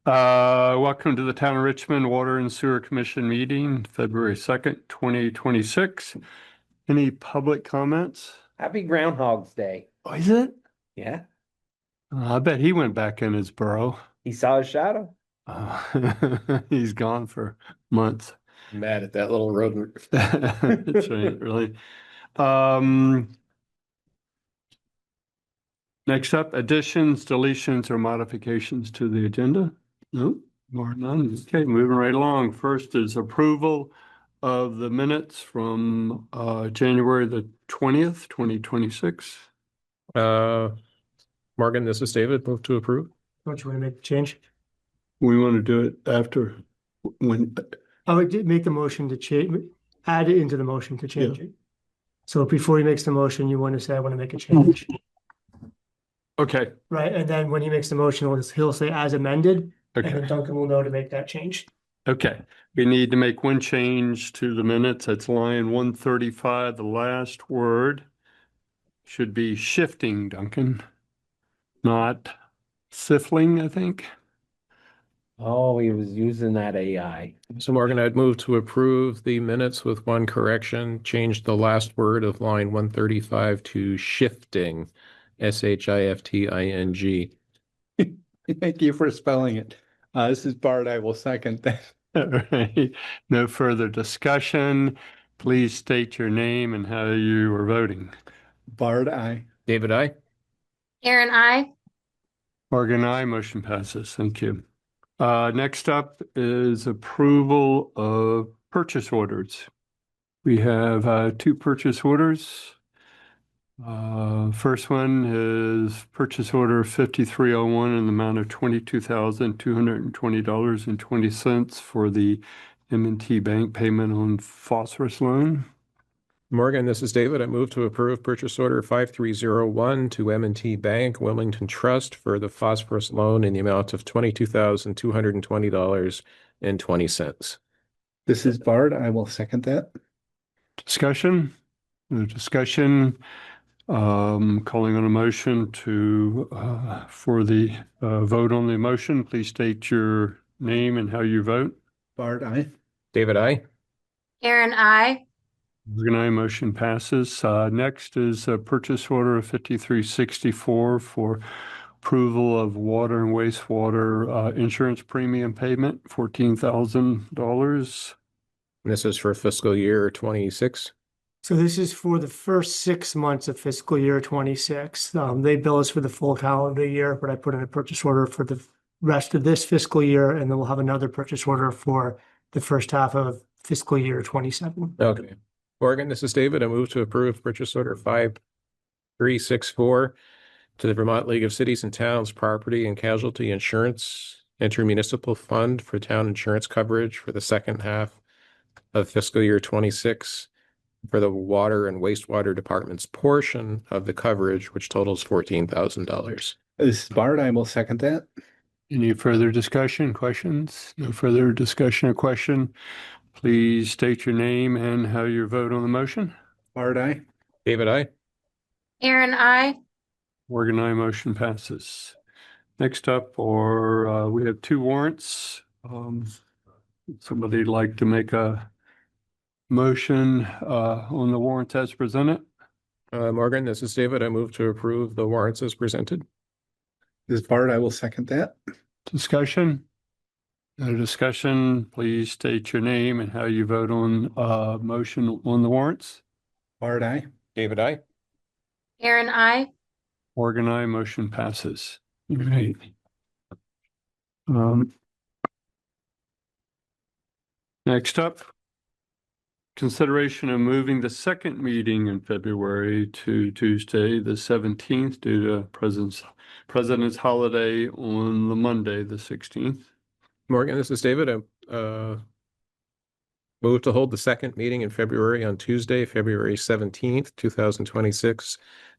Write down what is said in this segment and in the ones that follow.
Welcome to the Town of Richmond Water and Sewer Commission meeting, February 2nd, 2026. Any public comments? Happy Groundhog's Day. Oh, is it? Yeah. I bet he went back in his burrow. He saw his shadow. He's gone for months. Mad at that little rodent. That's right, really. Next up, additions, deletions, or modifications to the agenda? No, more none. Okay, moving right along. First is approval of the minutes from January the 20th, 2026. Morgan, this is David. Move to approve. Don't you want to make the change? We want to do it after when. I would make the motion to change, add it into the motion to change it. So before he makes the motion, you want to say, I want to make a change. Okay. Right, and then when he makes the motion, he'll say as amended, and Okay. then Duncan will know to make that change. Okay. We need to make one change to the minutes. That's line 135. The last word should be shifting, Duncan, not sifling, I think. Oh, he was using that AI. So Morgan, I'd move to approve the minutes with one correction, change the last word of line 135 to shifting, shifting. Thank you for spelling it. This is Bart. I will second that. All right. No further discussion. Please state your name and how you are voting. Bart, aye. David, I. Aaron, I. Morgan, aye. Motion passes. Thank you. Next up is approval of purchase orders. We have two purchase orders. First one is purchase order 5301 in the amount of $22,220.20 for the M&T Bank payment on phosphorus loan. Morgan, this is David. I move to approve purchase order 5301 to M&T Bank, Wilmington Trust for the phosphorus loan in the amount of $22,220.20. This is Bart. I will second that. Discussion? No discussion. Calling on a motion to for the vote on the motion. Please state your name and how you vote. Bart, aye. David, I. Aaron, I. Morgan, aye. Motion passes. Next is a purchase order of 5364 for approval of water and wastewater insurance premium payment, $14,000. This is for fiscal year 26. So this is for the first 6 months of fiscal year 26. They bill us for the full calendar year, but I put in a purchase order for the rest of this fiscal year, and then we'll have another purchase order for the first half of fiscal year 27. Okay. Morgan, this is David. I move to approve purchase order 5364 to the Vermont League of Cities and Towns Property and Casualty Insurance Intermunicipal Fund for town insurance coverage for the second half of fiscal year 26 for the water and wastewater department's portion of the coverage, which totals $14,000. This is Bart. I will second that. Any further discussion, questions? No further discussion or question. Please state your name and how you vote on the motion. Bart, aye. David, I. Aaron, I. Morgan, aye. Motion passes. Next up we have two warrants. Somebody like to make a motion on the warrants as presented? Morgan, this is David. I move to approve the warrants as presented. This is Bart. I will second that. Discussion? No discussion. Please state your name and how you vote on motion on the warrants. Bart, aye. David, I. Aaron, I. Morgan, aye. Motion passes. All right. Next up, consideration of moving the second meeting in February to Tuesday, the 17th, due to President's holiday on the Monday, the 16th. Morgan, this is David. I move to hold the second meeting in February on Tuesday, February 17th, 2026,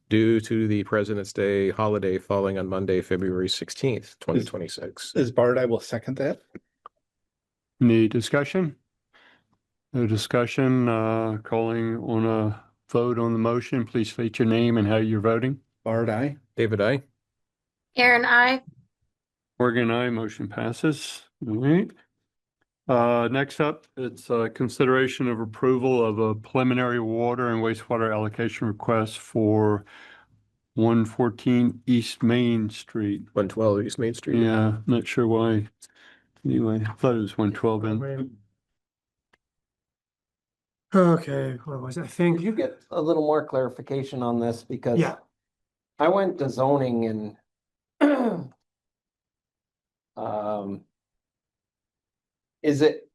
due to the President's Day holiday falling on Monday, February 16th, 2026. This is Bart. I will second that. Any discussion? No discussion. Calling on a vote on the motion. Please state your name and how you're voting. Bart, aye. David, I. Aaron, I. Morgan, I motion passes. All right. Next up, it's consideration of approval of a preliminary water and wastewater allocation request for 114 East Main Street. 112 East Main Street. Yeah, not sure why. Anyway, I thought it was 112 in. Okay, what was it? I think, Could you get a little more clarification on this? Because yeah, I went to zoning and is it?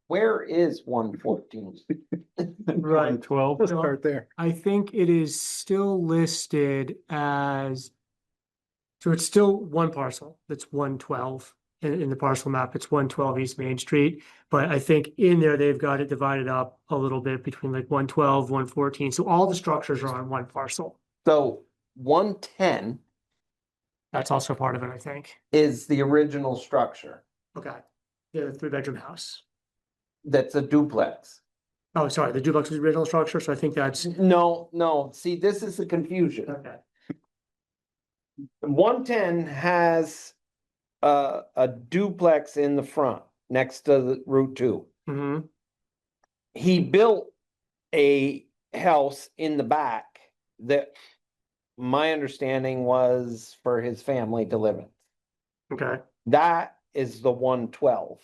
Where is 114? right. 112. Let's start there. I think it is still listed as, so it's still one parcel, that's 112. In the parcel map, it's 112 East Main Street, but I think in there, they've got it divided up a little bit between like 112, 114, so all the structures are on one parcel. So 110 That's also part of it, I think. is the original structure. Okay, the 3-bedroom house. That's a duplex. Oh, sorry, the duplex is the original structure, so I think that's, No, see, this is the confusion. okay, 110 has a duplex in the front next to the Route 2. mm-hmm, He built a house in the back that my understanding was for his family to live in. okay, That is the 112.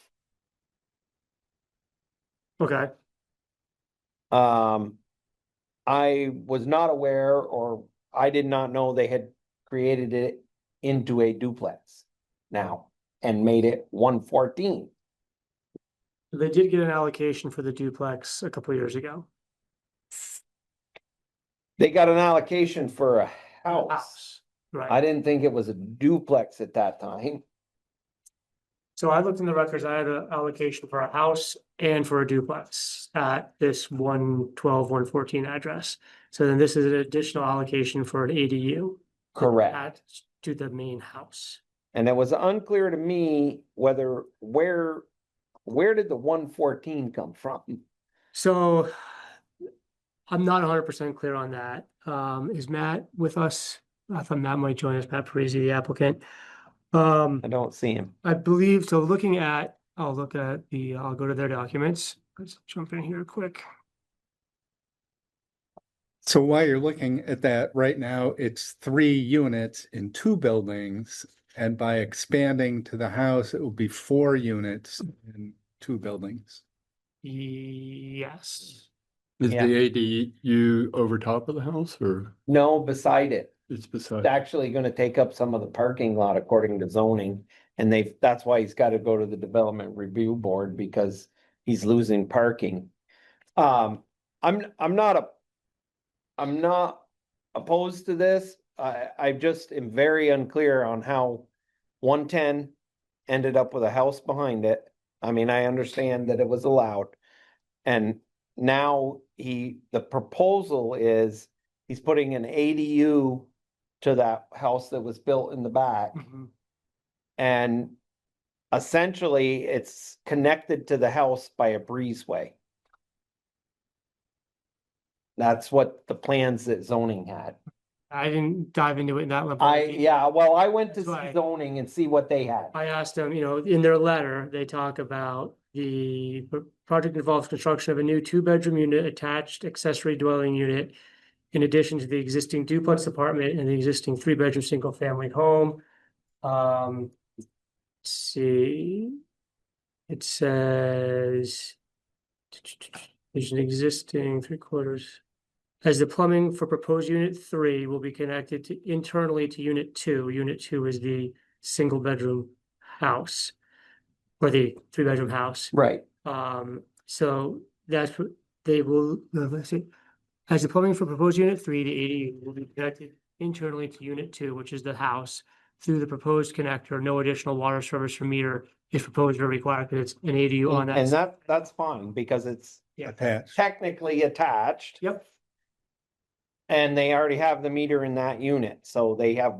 okay, I was not aware, or I did not know they had created it into a duplex now and made it 114. they did get an allocation for the duplex a couple years ago. They got an allocation for a house. I Right, didn't think it was a duplex at that time. so I looked in the records, I had an allocation for a house and for a duplex at this 112, 114 address. So then this is an additional allocation for an ADU. Correct. Add to the main house. And it was unclear to me whether, where did the 114 come from? So I'm not 100% clear on that. Is Matt with us? I thought Matt might join us, Matt Parisi, the applicant. I don't see him. I believe, so looking at, I'll go to their documents. Let's jump in here quick. So while you're looking at that, right now, it's 3 units in 2 buildings. And by expanding to the house, it will be 4 units in 2 buildings. Yes. Is Yeah. the ADU over top of the house or No, beside it. it's beside? It's actually gonna take up some of the parking lot according to zoning. And that's why he's gotta go to the development review board because he's losing parking. I'm not opposed to this. I just am very unclear on how 110 ended up with a house behind it. I mean, I understand that it was allowed. And now the proposal is he's putting an ADU to that house that was built in the back. Mhm. And essentially it's connected to the house by a breezeway. That's what the plans that zoning had. I didn't dive into it in that level. Well, I went to That's why- see zoning and see what they had. I asked them, in their letter, they talk about the project involves construction of a new 2-bedroom unit, attached accessory dwelling unit, in addition to the existing duplex apartment and the existing 3-bedroom single-family home. Let's see, it says there's an existing 3/4. As the plumbing for proposed unit 3 will be connected internally to unit 2. Unit 2 is the single-bedroom house. Or the 3-bedroom house. Right. So that's what they will, let's see. As the plumbing for proposed unit 3, the ADU will be connected internally to unit 2, which is the house, through the proposed connector. No additional water service or meter is proposed or required because it's an ADU on that. And that's fine because it's Yeah. Attached. technically attached. Yep, And they already have the meter in that unit, so they have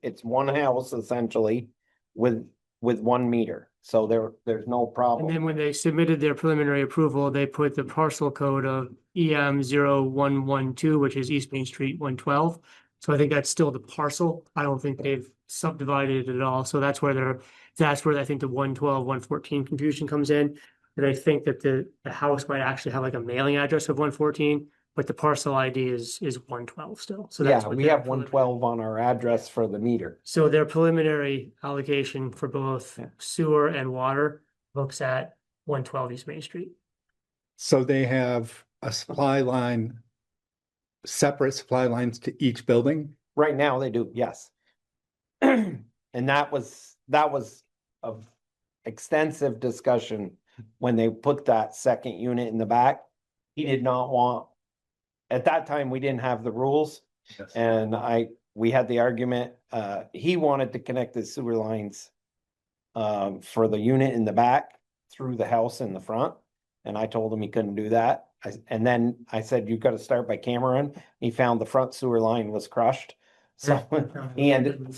it's one house essentially with one meter, so there's no and problem. then when they submitted their preliminary approval, they put the parcel code of EM 0112, which is East Main Street 112. So I think that's still the parcel. I don't think they've subdivided it at all. So that's where I think the 112, 114 confusion comes in. And I think that the house might actually have like a mailing address of 114, but the parcel ID is 112 still. So that's Yeah, what we their have 112 on our address for the meter. So their preliminary allocation for both Yeah. sewer and water looks at 112 East Main Street. So they have a supply line, separate supply lines to each building? Right now they do, yes. And that was of extensive discussion when they put that second unit in the back. He did not want, at that time, we didn't have the rules. Yes. And we had the argument, he wanted to connect the sewer lines for the unit in the back through the house in the front. And I told him he couldn't do that. And then I said, you've got to start by Cameron. He found the front sewer line was crushed. So he ended,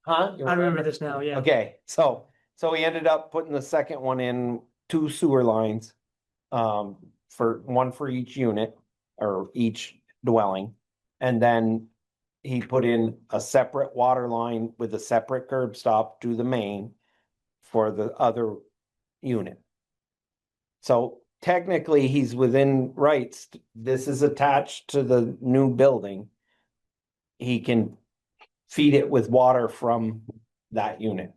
huh? You I remember this now, yeah. Okay, so he ended up putting the second one in, 2 sewer lines. For one for each unit or each dwelling. And then he put in a separate water line with a separate curb stop to the main for the other unit. So technically, he's within rights. This is attached to the new building. He can feed it with water from that unit.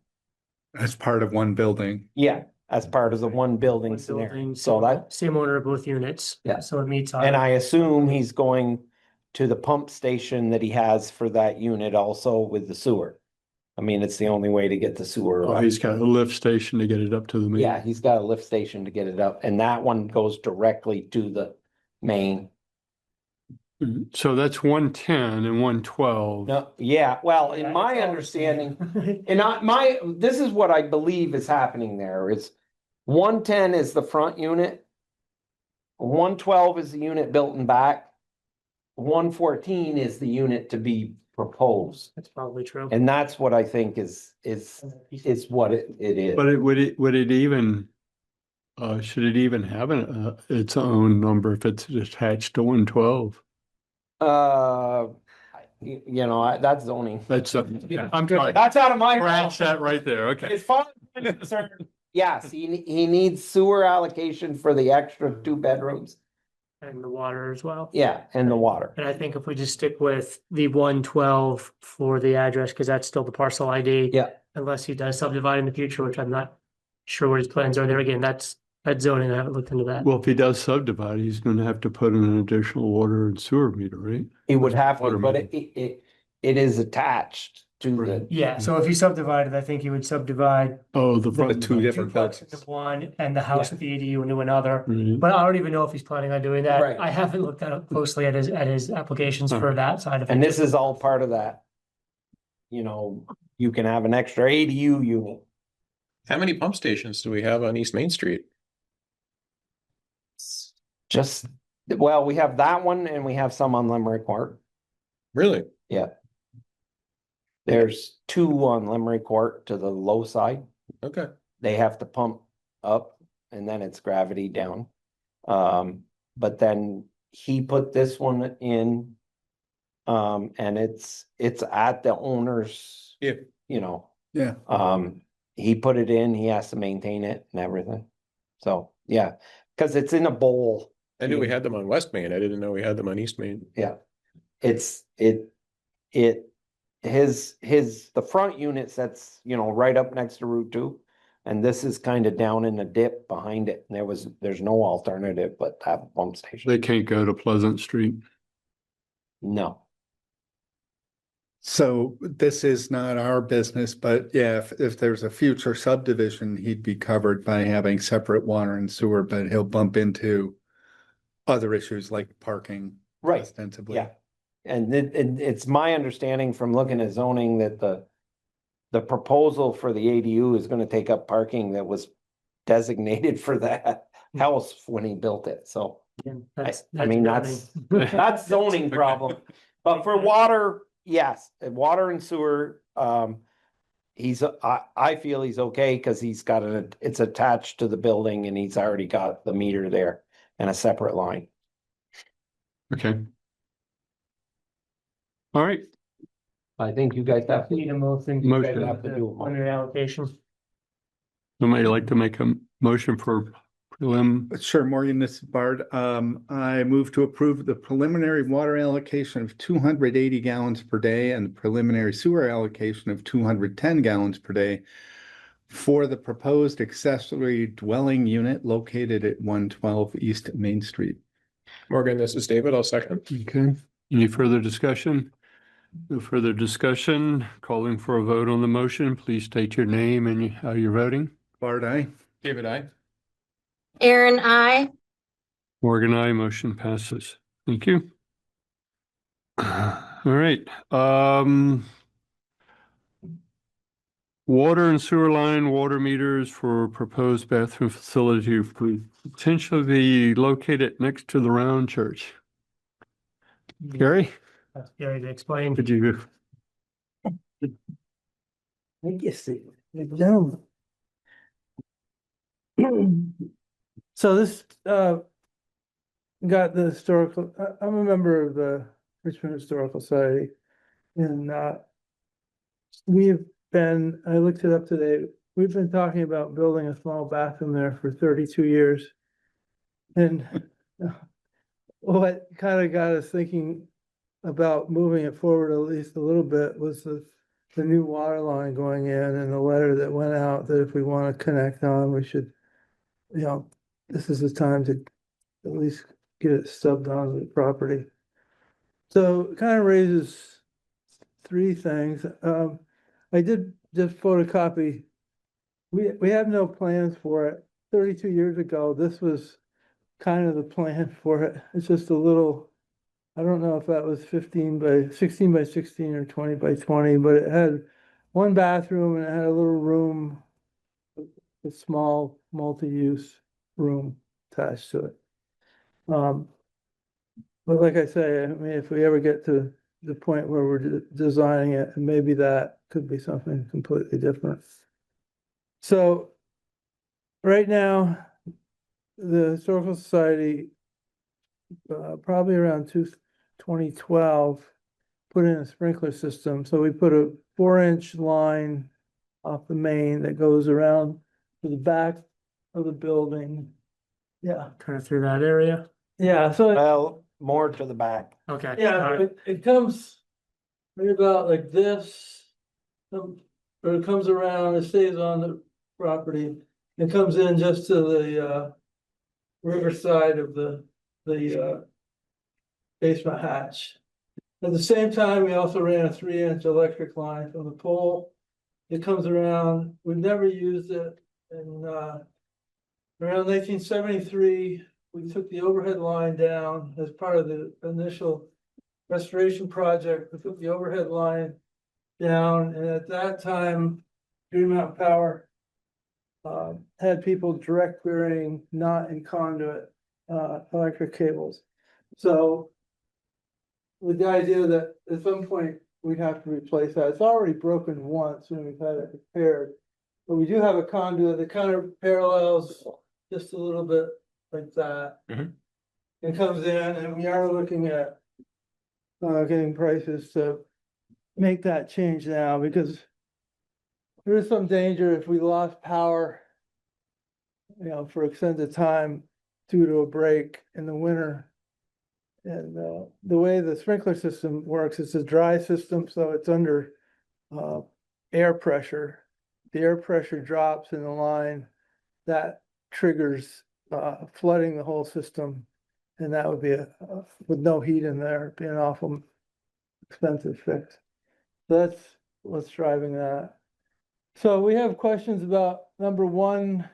As part of one building. Yeah, as part of the one building One scenario. building, So that, same owner of both units. Yeah. So it meets. and I assume he's going to the pump station that he has for that unit also with the sewer. I mean, it's the only way to get the sewer. Oh, up. he's got a lift station to get it up to the main. Yeah, he's got a lift station to get it up, and that one goes directly to the main. So that's 110 and 112. No, yeah, well, in my understanding, this is what I believe is happening there is 110 is the front unit. 112 is the unit built in back. 114 is the unit to be proposed. That's probably true. And that's what I think is what it is. But would it even, should it even have its own number if it's attached to 112? That's zoning. That's, I'm sorry. That's out of my. Scratch that right there, okay. As far as I'm concerned, yes, he needs sewer allocation for the extra 2 bedrooms. And the water as well. Yeah, and the water. And I think if we just stick with the 112 for the address, because that's still the parcel ID. Yeah. Unless he does subdivide in the future, which I'm not sure what his plans are there. Again, that's zoning. I haven't looked into that. Well, if he does subdivide, he's gonna have to put in an additional water and sewer meter, right? He would have to, Water but main. it is attached to the, Right. Yeah, so if he subdivided, I think he would subdivide Oh, the The front. two different duplex buildings. into one and the house Yeah. with the ADU into another. Right. But I don't even know if he's planning on doing that. Right. I haven't looked at it closely at his applications for that side of it. and this is all part of that. You can have an extra ADU unit. How many pump stations do we have on East Main Street? Well, we have that one and we have some on Limerick Court. Really? There's 2 on Limerick Court to the low side. Okay. They have to pump up and then it's gravity down. But then he put this one in. And it's at the owner's. Yeah. Yeah. He put it in, he has to maintain it and everything. So, yeah, because it's in a bowl. I knew we had them on West Main. I didn't know we had them on East Main. Yeah. The front unit sets, right up next to Route 2. And this is kind of down in the dip behind it. And there's no alternative but to have a pump station. They can't go to Pleasant Street. No. So this is not our business, but yeah, if there's a future subdivision, he'd be covered by having separate water and sewer, but he'll bump into other issues like parking. Right, Ostensibly. yeah. And it's my understanding from looking at zoning that the proposal for the ADU is gonna take up parking that was designated for that house when he built it, so. I mean, that's zoning problem. But for water, yes, water and sewer, I feel he's okay, cause he's got it's attached to the building and he's already got the meter there and a separate line. Okay. All right, I think you guys have to. Need a motion. You guys Motion. have to do a motion. Under allocation. Somebody like to make a motion for prelim? Sure, Morgan, this is Bard. I move to approve the preliminary water allocation of 280 gallons per day and the preliminary sewer allocation of 210 gallons per day for the proposed accessory dwelling unit located at 112 East Main Street. Morgan, this is David. I'll second. Okay, any further discussion? No further discussion, calling for a vote on the motion. Please state your name and how you're voting. Bard, aye. David, I. Aaron, I. Morgan, I, motion passes. Thank you. All right, water and sewer line, water meters for proposed bathroom facility potentially be located next to the round church. Gary, That's Gary to explain. could you? I guess gentlemen. So this got the historical, I'm a member of the Richmond Historical Society. And we've been, I looked it up today, we've been talking about building a small bathroom there for 32 years. And what kind of got us thinking about moving it forward at least a little bit was the new water line going in and the letter that went out that if we want to connect on, we should, you know, this is the time to at least get it stubbed onto the property. So it kind of raises three things. I did just photocopy. We have no plans for it. 32 years ago, this was kind of the plan for it. It's just a little, I don't know if that was 16 by 16 or 20 by 20, but it had one bathroom and it had a little room, a small multi-use room attached to it. But like I say, I mean, if we ever get to the point where we're designing it, maybe that could be something completely different. So right now, the Historical Society, probably around 2012, put in a sprinkler system. So we put a 4-inch line off the main that goes around to the back of the building. Yeah, Kind of through that area. yeah, so Well, more to the back. Okay. yeah, all right. it comes right about like this. Or it comes around, it stays on the property. It comes in just to the riverside of the basement hatch. At the same time, we also ran a 3-inch electric line from the pole. It comes around, we've never used it, and around 1973, we took the overhead line down as part of the initial restoration project. We took the overhead line down, and at that time, Green Mountain Power had people direct burying, not in conduit, electric cables. So with the idea that at some point we'd have to replace that. It's already broken once when we've had it repaired. But we do have a conduit that kind of parallels just a little bit like that. Mhm. It comes in, and we are looking at getting prices to make that change now, because there is some danger if we lost power, you know, for extended time due to a break in the winter. And the way the sprinkler system works, it's a dry system, so it's under air pressure. The air pressure drops in the line, that triggers flooding the whole system. And that would be with no heat in there, it'd be an awful expensive fix. So that's what's driving that. So we have questions about number one.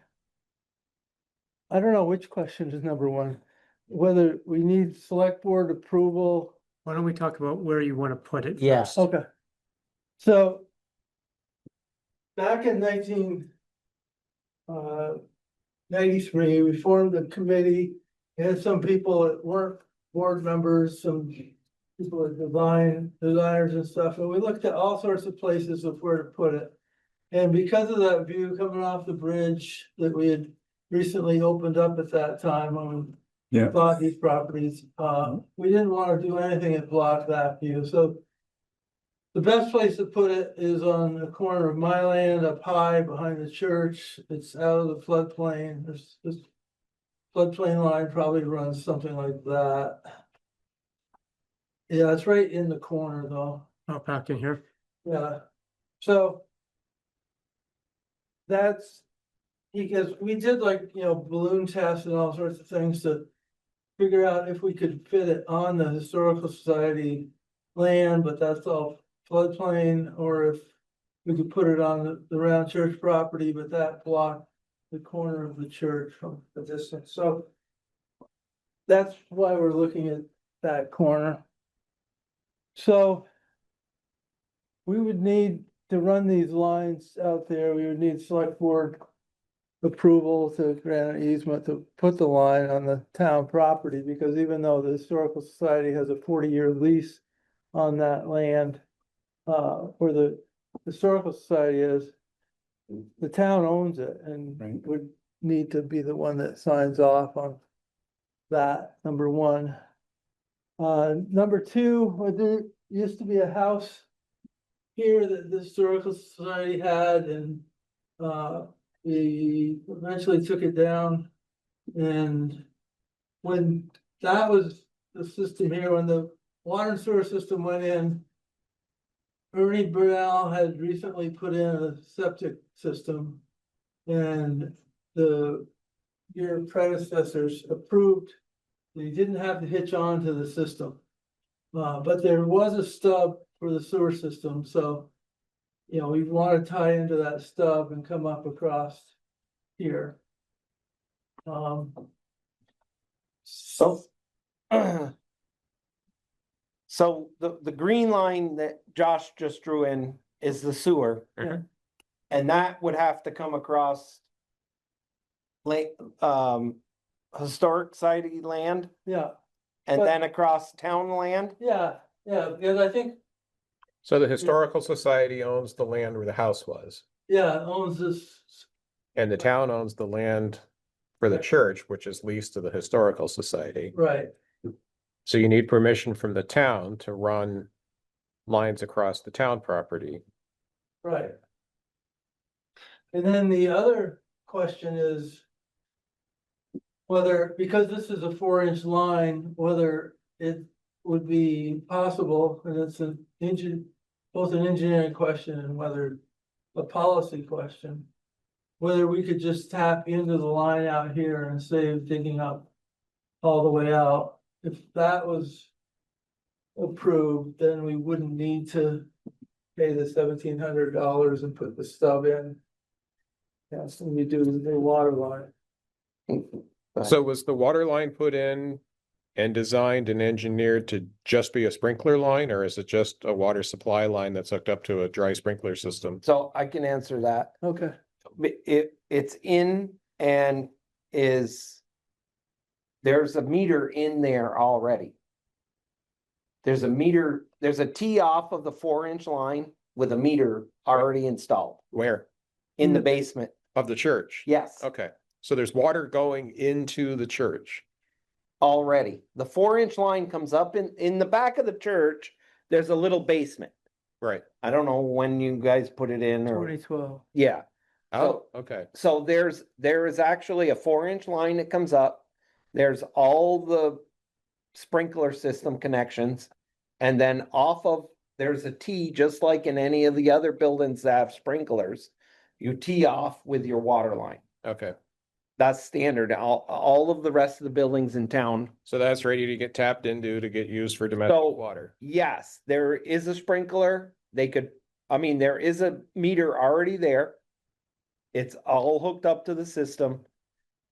I don't know which question is number one, whether we need select board approval. Why don't we talk about where you want to put it? Yes. first? Okay. So back in 1993, we formed a committee. We had some people that weren't board members, some people that designers and stuff, and we looked at all sorts of places of where to put it. And because of that view coming off the bridge that we had recently opened up at that time when we bought these properties, we didn't want to do anything that blocked that view. So the best place to put it is on the corner of my land up high behind the church. It's out of the floodplain. There's this floodplain line probably runs something like that. Yeah, it's right in the corner though. Oh, back in here. Yeah, so. That's because we did like, balloon tests and all sorts of things to figure out if we could fit it on the historical society land, but that's all floodplain, or if we could put it on the round church property, but that blocked the corner of the church from the distance, so that's why we're looking at that corner. So we would need to run these lines out there, we would need select board approval to grant an easement to put the line on the town property, because even though the Historical Society has a 40-year lease on that land, where the Historical Society is, the town owns it and Right. would need to be the one that signs off on that, number one. Number two, there used to be a house here that the Historical Society had, and we eventually took it down. And when that was the system here, when the water and sewer system went in, Ernie Brunel had recently put in a septic system, and your predecessors approved that he didn't have to hitch on to the system. But there was a stub for the sewer system, so, we want to tie into that stub and come up across here. So. So the green line that Josh just drew in is the sewer. Yeah. And that would have to come across. Historic society land Yeah, and But- then across town land. yeah, because I think, So the Historical Society owns the land where the house was, yeah, it owns this, and the town owns the land for the church, which is leased to the Historical Society. right, So you need permission from the town to run lines across the town property. right. And then the other question is whether, because this is a 4-inch line, whether it would be possible, and it's both an engineering question and whether a policy question, whether we could just tap into the line out here and save digging up all the way out. If that was approved, then we wouldn't need to pay the $1,700 and put the stub in. Yes, and we do the water line. So was the water line put in and designed and engineered to just be a sprinkler line, or is it just a water supply line that's hooked up to a dry sprinkler system? So I can answer that. Okay, It's in and there's a meter in there already. There's a meter, there's a tee off of the 4-inch line with a meter already installed Where? in the basement. Of the church? Yes, Okay, so there's water going into the church. already. The 4-inch line comes up in the back of the church. There's a little basement. Right. I don't know when you guys put it in or, 2012. yeah. Oh, okay. So there is actually a 4-inch line that comes up. There's all the sprinkler system connections. And then there's a tee, just like in any of the other buildings that have sprinklers. You tee off with your water line. Okay, That's standard. All of the rest of the buildings in town. so that's ready to get tapped into to get used for domestic So- water. Yes, there is a sprinkler. There is a meter already there. It's all hooked up to the system.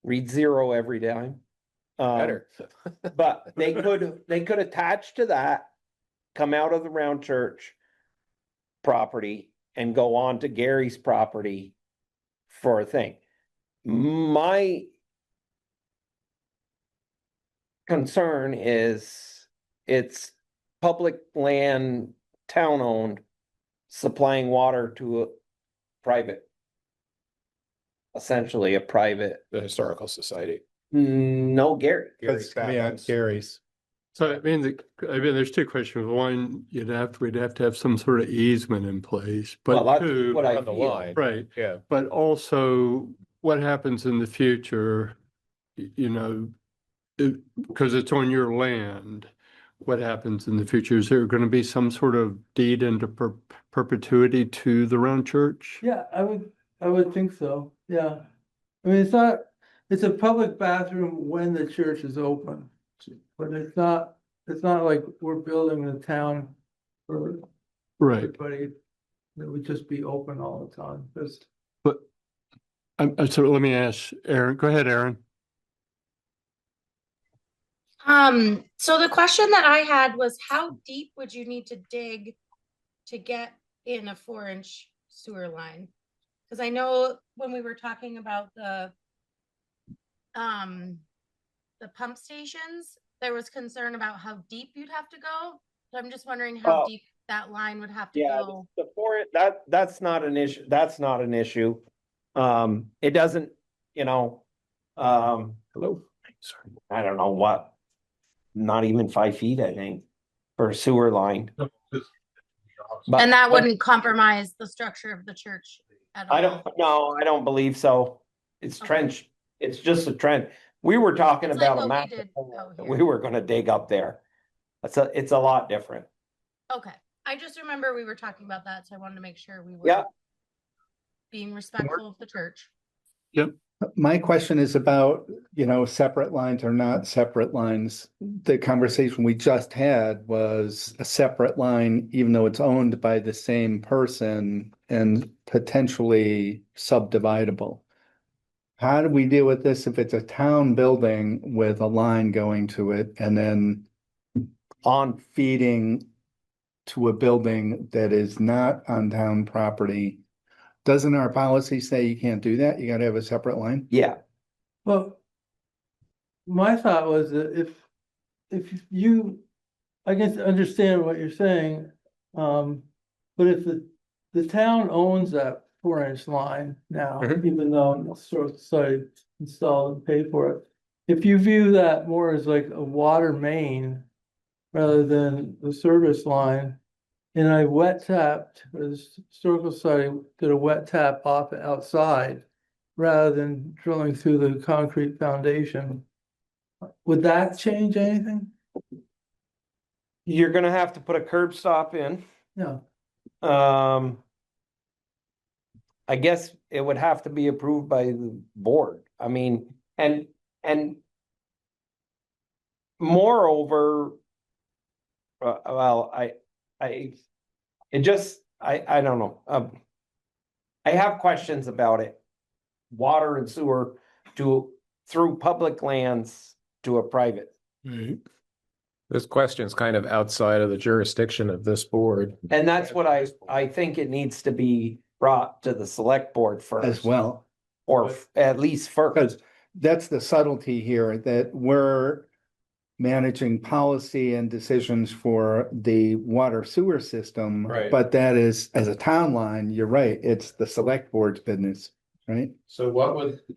Read 0 every time. Better. But they could attach to that, come out of the round church property and go on to Gary's property for a thing. My concern is it's public land, town owned, supplying water to a private, essentially a private, The Historical Society. no, Gary. That's, yeah, Gary's. So I mean, there's two questions. One, we'd have to have some sort of easement in place, Well, but that's two, what I On the feel. line. right, Yeah. but also what happens in the future, you know, because it's on your land, what happens in the future? Is there going to be some sort of deed into perpetuity to the round church? Yeah, I would think so, yeah. I mean, it's a public bathroom when the church is open. But it's not like we're building the town for Right, everybody. It would just be open all the time, because but so let me ask Aaron, go ahead, Aaron. So the question that I had was how deep would you need to dig to get in a 4-inch sewer line? Because I know when we were talking about the pump stations, there was concern about how deep you'd have to go. So I'm just wondering how Oh. deep that line would have to Yeah, go. the forest, that's not an issue, that's not an issue. It doesn't, Hello. Sorry. I don't know what, not even 5 feet, I think, for a sewer line. But- And that but wouldn't compromise the structure of the church at all. I don't believe so. It's Okay. trench, it's just a trench. We were talking It's like about a what we massive did hole out that here. we were gonna dig up there. It's a lot different. Okay, I just remember we were talking about that, so I wanted to make sure we were Yeah. being respectful of the church. My question is about, separate lines or not separate lines. The conversation we just had was a separate line, even though it's owned by the same person and potentially subdividable. How do we deal with this if it's a town building with a line going to it and then on feeding to a building that is not on town property? Doesn't our policy say you can't do that? You gotta have a separate line? Yeah, well. My thought was that if you, I guess, understand what you're saying, but if the town owns that 4-inch line now, Mhm. even though the historical society installed and paid for it. If you view that more as like a water main rather than the service line, and I wet tapped, or the historical society did a wet tap off outside rather than drilling through the concrete foundation. Would that change anything? you're gonna have to put a curb stop in. No. I guess it would have to be approved by the board. I mean, and moreover, well, I don't know. I have questions about it. Water and sewer through public lands to a private. Right. This question's kind of outside of the jurisdiction of this board. And that's what I think it needs to be brought to the select board first. As well. Or at least first. Because that's the subtlety here, that we're managing policy and decisions for the water sewer system. Right. But that is, as a town line, you're right, it's the select board's business, right? So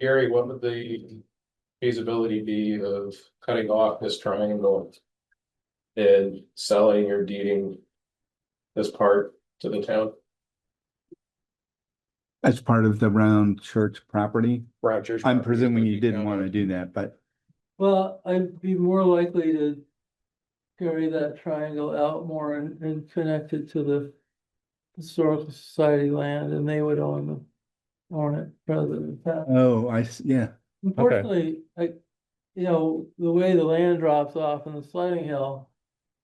Gary, what would the feasibility be of cutting off this triangle and selling or deeding this part to the town? As part of the round church property? Round church I'm property presuming would you be didn't counted. want to do that, but Well, I'd be more likely to carry that triangle out more and connect it to the historical society land, and they would own it rather than that. yeah. Unfortunately, the way the land drops off in the sliding hill,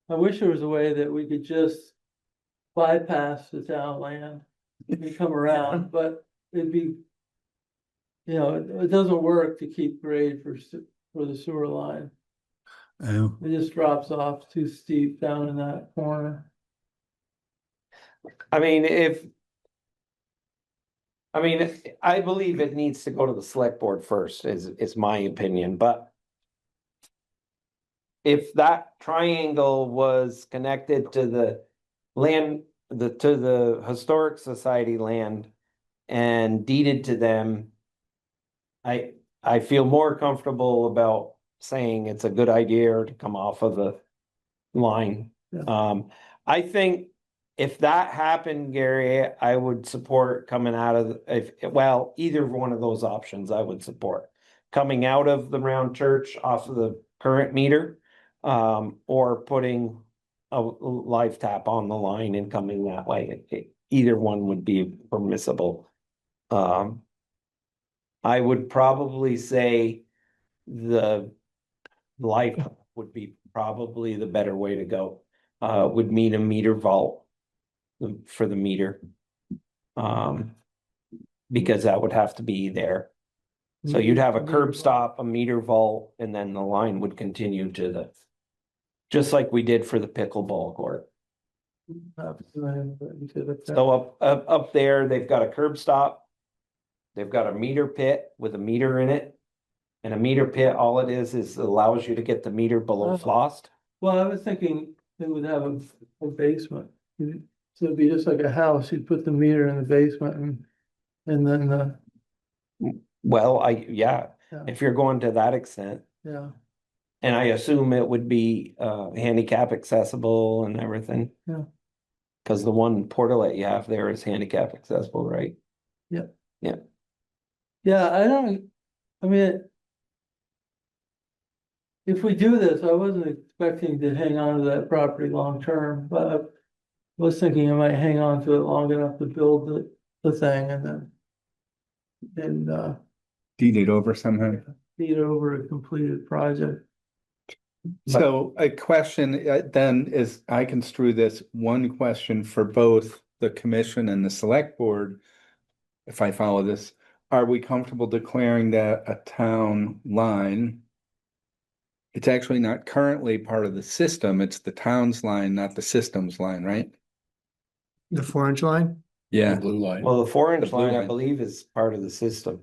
I wish there was a way that we could just bypass the town land and come around, but it'd be, it doesn't work to keep grade for the sewer line. Oh, It just drops off too steep down in that corner. I mean, I believe it needs to go to the select board first, is my opinion, but. If that triangle was connected to the land, to the historic society land. And deeded to them. I feel more comfortable about saying it's a good idea to come off of line. Yeah. I think if that happened, Gary, I would support coming out of, well, either one of those options I would support. Coming out of the round church off of the current meter, or putting a live tap on the line and coming that way. Either one would be permissible. I would probably say the live tap would be probably the better way to go. Would mean a meter vault for the meter. Because that would have to be there. So you'd have a curb stop, a meter vault, and then the line would continue to the, just like we did for the pickleball court. So up there, they've got a curb stop. They've got a meter pit with a meter in it. And a meter pit, all it is allows you to get the meter below frost. Well, I was thinking it would have a basement. So it'd be just like a house, you'd put the meter in the basement and then, Well, yeah, yeah, if you're going to that extent. yeah, And I assume it would be handicap accessible and everything. Yeah. Cause the one portalet you have there is handicap accessible, right? yeah, Yeah. I mean. If we do this, I wasn't expecting to hang on to that property long term, but I was thinking I might hang on to it long enough to build the thing and then. And Deed it over somehow. feed over a completed project. So a question then is, I construe this one question for both the commission and the select board. If I follow this, are we comfortable declaring that a town line? It's actually not currently part of the system, it's the town's line, not the system's line, right? The 4-inch line? Yeah, Blue line. Well, the 4-inch The blue line, I line. believe, is part of the system.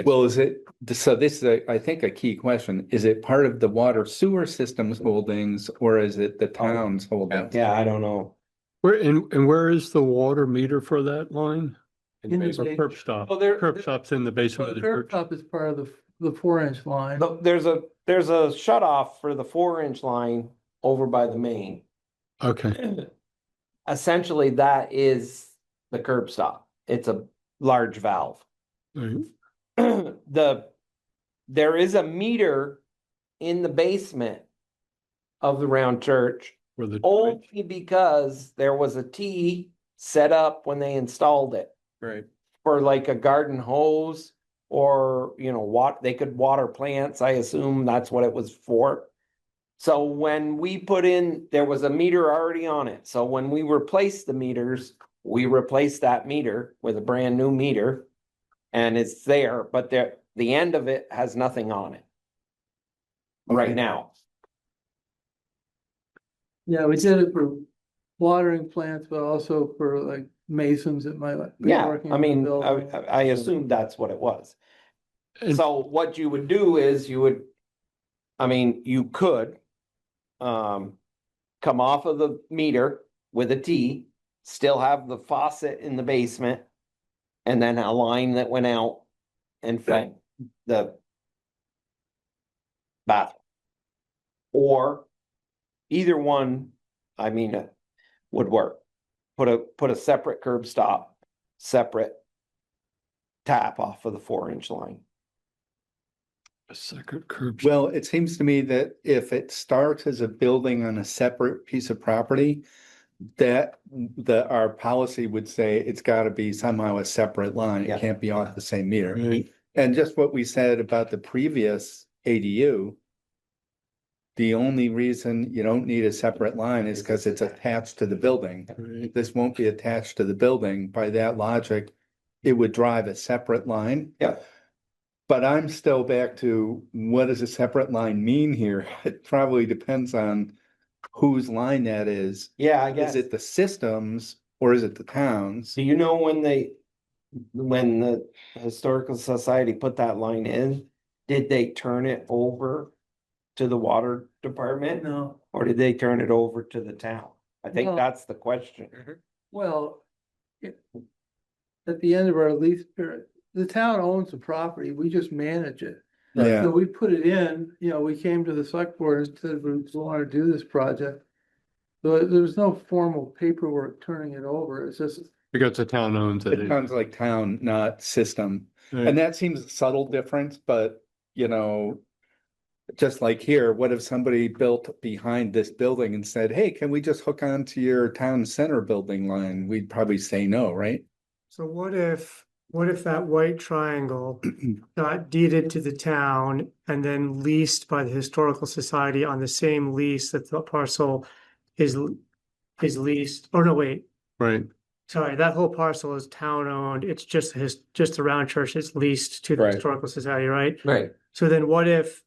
well, is it, so this is, I think, a key question. Is it part of the water sewer system's holdings or is it the town's holdings? Yeah, I don't know. Where is the water meter for that line? In the Or curb stop? Oh, there- Curb stop's in the basement of The the curb church. stop is part of the 4-inch line. There's a shut off for the 4-inch line over by the main. Okay, Essentially, that is the curb stop. It's a large valve. all right. There is a meter in the basement of the round church, Where the only because there was a T set up when they installed it Right. for like a garden hose or, they could water plants. I assume that's what it was for. So when we put in, there was a meter already on it. So when we replaced the meters, we replaced that meter with a brand new meter. And it's there, but the end of it has nothing on it. Right Okay. now. Yeah, we did it for watering plants, but also for like masons that might be Yeah, working. I on the mean, building. I assumed that's what it was. And- So what you would do is you could come off of the meter with a T, still have the faucet in the basement, and then a line that went out and fed the bathroom. Or either one, would work. Put a separate curb stop, separate tap off of the 4-inch line. A second curb. Well, it seems to me that if it starts as a building on a separate piece of property, that our policy would say it's gotta be somehow a separate line. Yeah. It can't be off the same meter. Right. And just what we said about the previous ADU, the only reason you don't need a separate line is because it's attached to the building. Right. This won't be attached to the building. By that logic, it would drive a separate line. Yeah. But I'm still back to, what does a separate line mean here? It probably depends on whose line that is. Yeah, I Is guess. it the systems or is it the towns? Do you know when the Historical Society put that line in, did they turn it over to the water department? No, Or did they turn it over to the town? I think Well- that's the question. well. At the end of our lease period, the town owns the property, we just manage it. Yeah. So we put it in, we came to the select board and said, we want to do this project. So there was no formal paperwork turning it over. It's just, Because the town owns It it. sounds like town, not system. Right. And that seems a subtle difference, but just like here, what if somebody built behind this building and said, hey, can we just hook onto your town center building line? We'd probably say no, right? So what if that white triangle got deeded to the town and then leased by the historical society on the same lease that the parcel is leased, or no, wait, Right, sorry, that whole parcel is town owned, it's just the round church is leased to the Right. historical society, right? Right. So then what if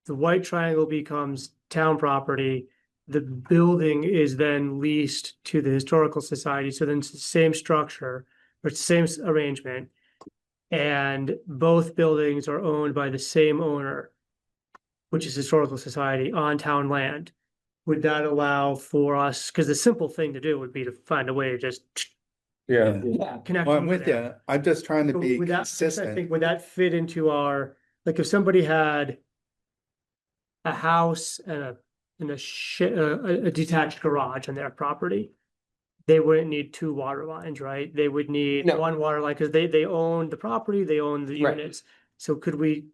the white triangle becomes town property? The building is then leased to the historical society, so then it's the same structure, or it's the same arrangement. And both buildings are owned by the same owner, which is historical society on town land. Would that allow for us, because the simple thing to do would be to find a way to just Yeah. Yeah. connect. Well, I'm over with there. you. I'm just trying to So be would that, I consistent. think, would that fit into our, like, if somebody had a house and a detached garage on their property, they wouldn't need two water lines, right? They would need No. one water line, because they own the property, they own the Right. units. So could we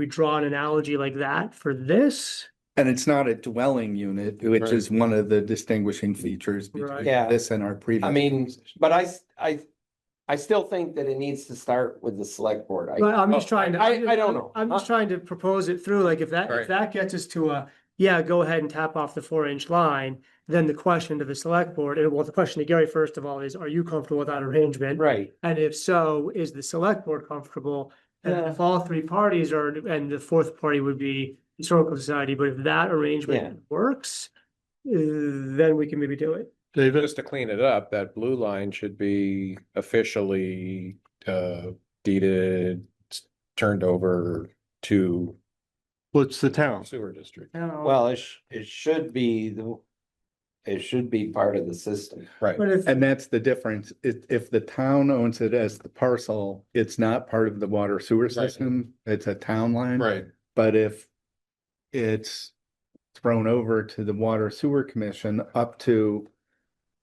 draw an analogy like that for this? And it's not a dwelling unit, which Right. is one of the distinguishing features Right. between Yeah. this and our previous. I mean, but I still think that it needs to start with the select board. But I'm just trying to. I don't know. I'm just trying to propose it through, like, if Right. that gets us to a, yeah, go ahead and tap off the 4-inch line, then the question to the select board, and well, the question to Gary, first of all, is, are you comfortable with that arrangement? Right. And if so, is the select board comfortable? And Yeah. if all three parties are, and the fourth party would be historical society, but if that Yeah. arrangement works, then we can maybe do it. David, Just to clean it up, that blue line should be officially deeded, turned over to what's the town? sewer district. Well, it should be it should be part of the system. Right. But if, And that's the difference. If the town owns it as the parcel, it's not part of the water sewer system. It's a town line. Right. But if it's thrown over to the water sewer commission up to,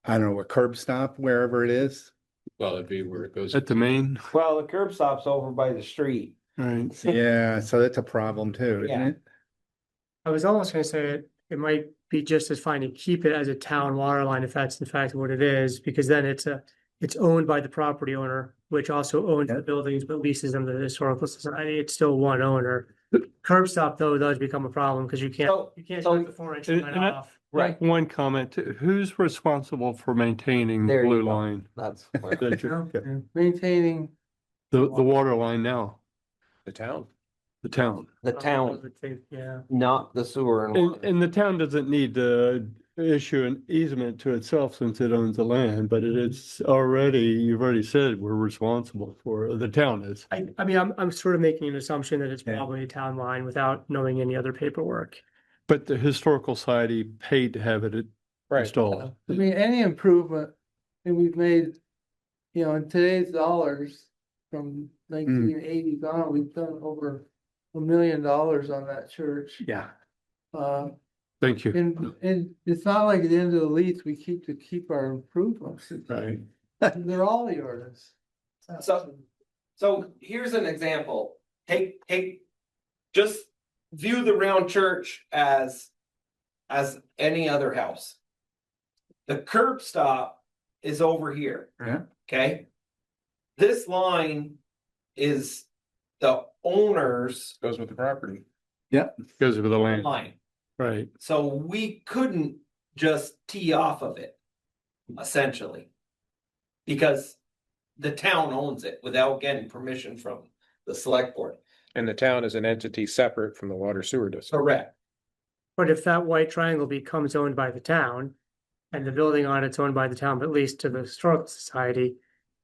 I don't know, a curb stop, wherever it is. Well, it'd be where it goes. At the main, Well, the curb stop's over by the street. right? Yeah, so that's a problem too, isn't Yeah. it? I was almost gonna say it might be just as fine to keep it as a town water line if that's in fact what it is, because then it's owned by the property owner, which also owns the buildings but leases them to the historical society. It's still one owner. Curb stop though does become a problem because you can't So shut the 4-inch and- line and I- off. Right. One comment, who's responsible for maintaining There you blue go. line? that's maintaining, The water line now, The town. the town. the I town, would think, yeah. not the sewer and And, water. and the town doesn't need to issue an easement to itself since it owns the land, but you've already said we're responsible for, the town is. I mean, I'm sort of making an assumption that it's Yeah. probably a town line without knowing any other paperwork. But the historical society paid to have it installed. I mean, any improvement that we've made, in today's dollars from 1980 on, we've done over $1 million on that church. Yeah. Thank you. And it's not like at the end of the lease, we keep our improvements. Right. They're all yours. So here's an example. Just view the round church as any other house. The curb stop is over here. Yeah. Okay? This line is the owner's Goes with the property. Because of the land, line. right? So we couldn't just tee off of it, essentially. Because the town owns it without getting permission from the select board. And the town is an entity separate from the water sewer district. Correct. But if that white triangle becomes owned by the town and the building on it's owned by the town, but leased to the historical society,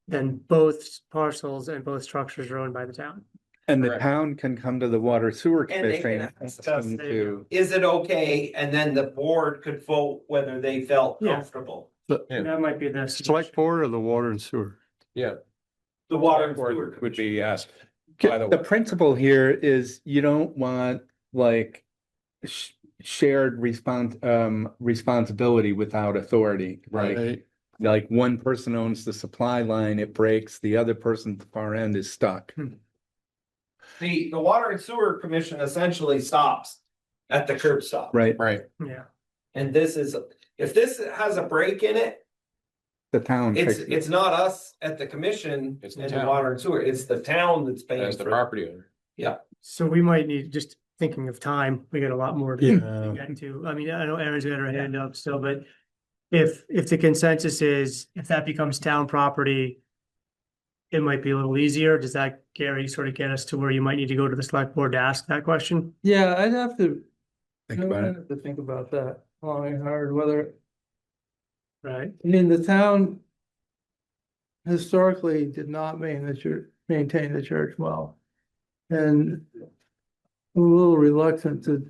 then both parcels and both structures are owned by the town. And the Correct. town can come to the water sewer And they commission. can and ask ask us, them there you to- Is it okay? And then the board could vote whether they felt Yeah. comfortable. Yeah. That might be this. Select board or the water and sewer? Yeah. The water and Board sewer would be asked. By the The way. principle here is you don't want like shared responsibility without authority. Right. Like one person owns the supply line, it breaks, the other person at the far end is stuck. The Water and Sewer Commission essentially stops at the curb stop. Right, Right. Yeah. And this is, if this has a break in it, the town fixes it. it's not us at the commission It's the and the town. Water and Sewer, it's the town that's paying As the for. property owner. So we might need, just thinking of time, we got a lot more to get to. I mean, I know Erin's got her hand up still, but if the consensus is, if that becomes town property, it might be a little easier. Does that, Gary, sort of get us to where you might need to go to the select board to ask that question? Yeah, I'd have to, Think I'd about it. have to think about that long and hard, whether, Right? I mean, the town historically did not maintain the church well. And I'm a little reluctant to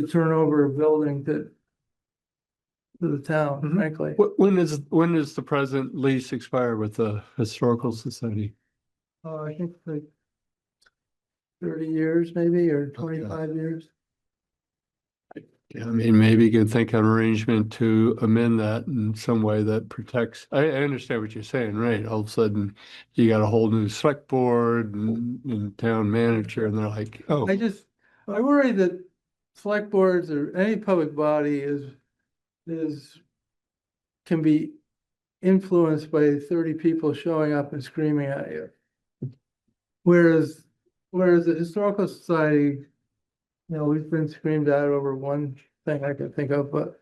turn over a building to the town, Mhm. frankly. When does the present lease expire with the Historical Society? I think like 30 years maybe, or 25 years. Yeah, I mean, maybe you can think of an arrangement to amend that in some way that protects, I understand what you're saying, right? All of a sudden, you got a whole new select board and town manager, and they're like, oh, I worry that select boards or any public body can be influenced by 30 people showing up and screaming at you. Whereas the Historical Society, we've been screamed at over one thing I can think of, but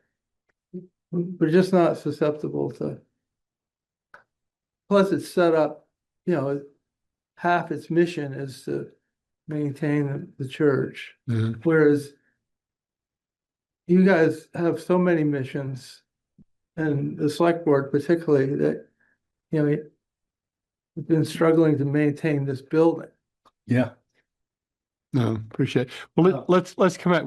we're just not susceptible to. Plus, it's set up, half its mission is to maintain the church, mhm. whereas you guys have so many missions, and the select board particularly, that, you've been struggling to maintain this building. Yeah. No, appreciate it. Well, let's come back.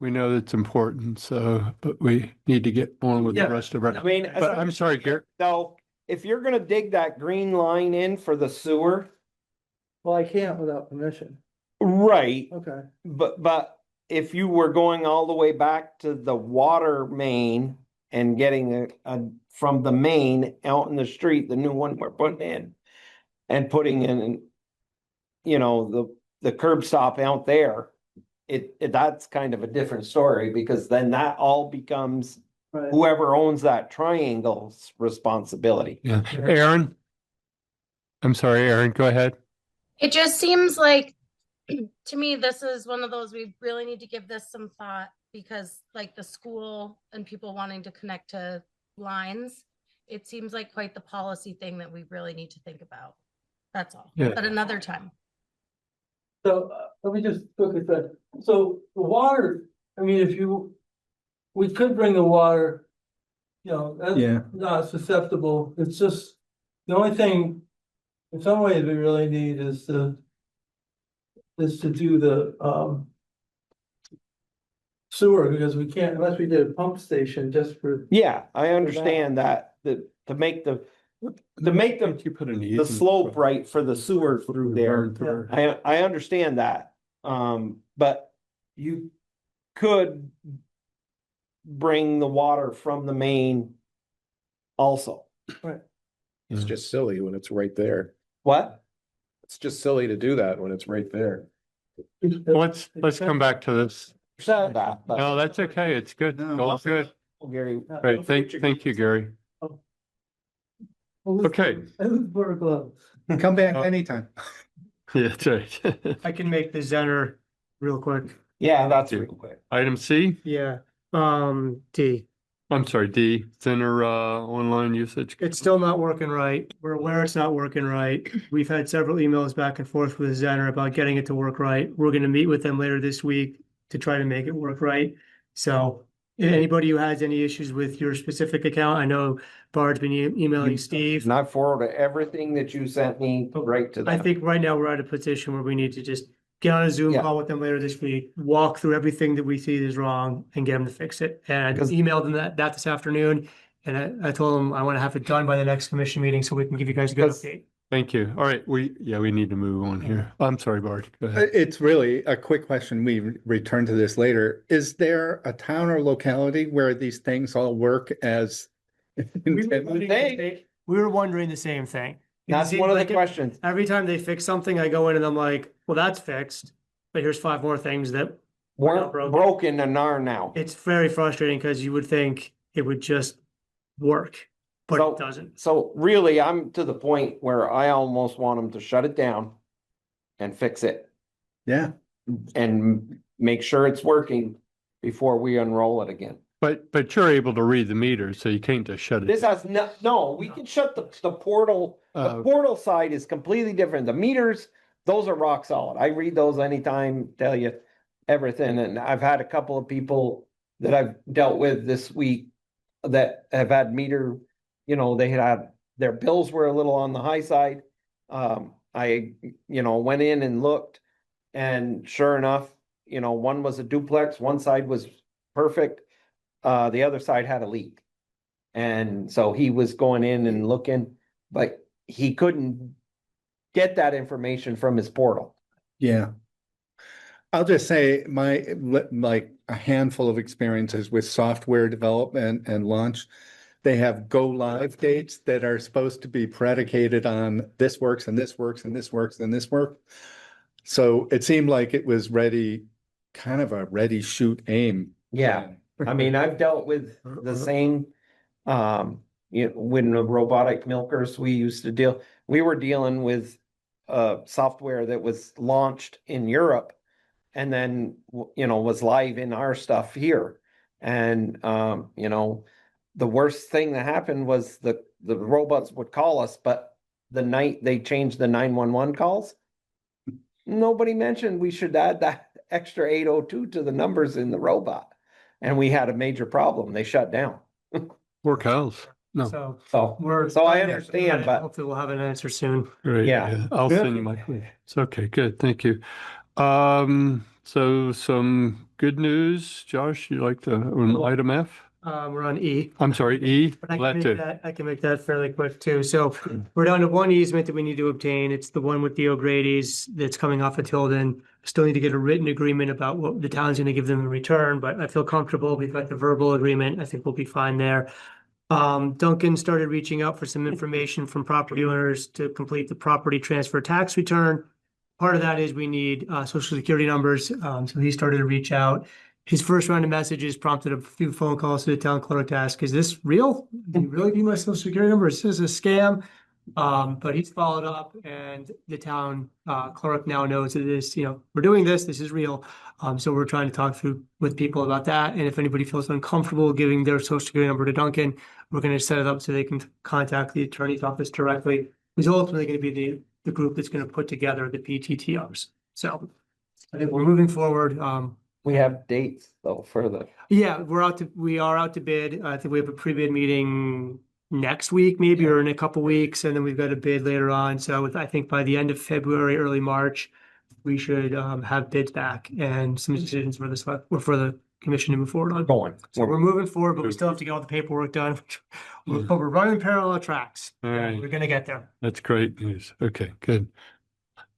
We know that's important, so, but we need to get on with the Yeah, rest of our. I mean, But I'm sorry, Gary. so if you're gonna dig that green line in for the sewer, Well, I can't without permission. right, Okay. but if you were going all the way back to the water main and getting from the main out in the street, the new one we're putting in, and putting in, the curb stop out there, that's kind of a different story, because then that all becomes Right. whoever owns that triangle's responsibility. Yeah, Aaron. I'm sorry, Aaron, go ahead. It just seems like, to me, this is one of those, we really need to give this some thought, because like the school and people wanting to connect to lines, it seems like quite the policy thing that we really need to think about. That's all, Yeah. but another time. So let me just look at that. So the water, I mean, we could bring the water, that's Yeah. not susceptible. It's just, the only thing, in some ways, we really need is to do the sewer, because we can't, unless we did a pump station just for. Yeah, I understand that, to make the You put an the easement slope for- right for the sewer through there. burn through. I understand that, but you could bring the water from the main also. It's just silly when it's right there. What? It's just silly to do that when it's right there. Let's come back to this. Said that, but. No, that's okay. It's good. No. All good. Gary. Right. Thank you, Gary. Okay. I lose border gloves. Come back anytime. Yeah, that's right. I can make the Zenner real quick. Yeah, that's real quick. Item C, Yeah, D. I'm sorry, D, Zenner, online usage. It's still not working right. We're aware it's not working right. We've had several emails back and forth with Zenner about getting it to work right. We're gonna meet with them later this week to try to make it work right. So anybody who has any issues with your specific account, I know Bard's been emailing Steve. And I forwarded everything that you sent me right to them. I think right now we're at a position where we need to just get on a Zoom Yeah. call with them later this week, walk through everything that we see is wrong and get them to fix it. And I 'Cause- emailed them that this afternoon. And I told them I want to have it done by the next commission meeting so we can give you guys a good Because- update. Thank you. All right, we need to move on here. I'm sorry, Bart. Go ahead. It's really a quick question. We return to this later. Is there a town or locality where these things all work as intended? We were wondering the same thing. It That's seems one of the like questions. every time they fix something, I go in and I'm like, well, that's fixed, but here's 5 more things that Weren't broken. broken and are now. it's very frustrating because you would think it would just work, but So- it doesn't. So really, I'm to the point where I almost want them to shut it down and fix it Yeah, and make sure it's working before we unroll it again. But you're able to read the meters, so you can't just shut it. This has no, we can shut the portal. The Uh, portal side is completely different. The meters, those are rock solid. I read those anytime, tell you everything. And I've had a couple of people that I've dealt with this week that have had meter, they had, their bills were a little on the high side. I, went in and looked, and sure enough, one was a duplex, one side was perfect. The other side had a leak. And so he was going in and looking, but he couldn't get that information from his portal. yeah. I'll just say like a handful of experiences with software development and launch. They have go live dates that are supposed to be predicated on this works and this works and this works and this works. So it seemed like it was ready, kind of a ready, shoot, aim. Yeah. I mean, I've dealt with the same, when the robotic milkers we used to deal, we were dealing with software that was launched in Europe and then, was live in our stuff here. And, the worst thing that happened was the robots would call us, but the night they changed the 911 calls, nobody mentioned we should add that extra 802 to the numbers in the robot. And we had a major problem. They shut down. Poor cows. No, So So, we're. So I understand, but- Hopefully we'll have an answer soon. great. Yeah. I'll Yeah. send you my question. It's okay, good, thank you. So some good news, Josh, you like on item F? We're on E. I'm sorry, E? But I That can too. make that, I can make that fairly quick too. So we're down to one easement that we need to obtain. It's the one with the O'Grady's that's coming off of Tilden. Still need to get a written agreement about what the town's gonna give them in return, but I feel comfortable. We've got the verbal agreement. I think we'll be fine there. Duncan started reaching out for some information from property owners to complete the property transfer tax return. Part of that is we need social security numbers. So he started to reach out. His first round of messages prompted a few phone calls to the town clerk to ask, is this real? Do you really need my social security number? Is this a scam? But he's followed up and the town clerk now knows that this, we're doing this, this is real. So we're trying to talk through with people about that. And if anybody feels uncomfortable giving their social security number to Duncan, we're going to set it up so they can contact the attorney's office directly. Who's ultimately going to be the group that's going to put together the PTTRs. So I think we're moving forward. We have dates though for the, Yeah, we are out to bid. I think we have a pre-bid meeting next week, maybe, or in a couple weeks, and then we've got a bid later on. So I think by the end of February, early March, we should have bids back and some decisions for the commission to move forward on. going. So we're moving forward, but we still have to get all the paperwork done. But we're running parallel tracks. All right. We're gonna get there. That's great news. Okay, good.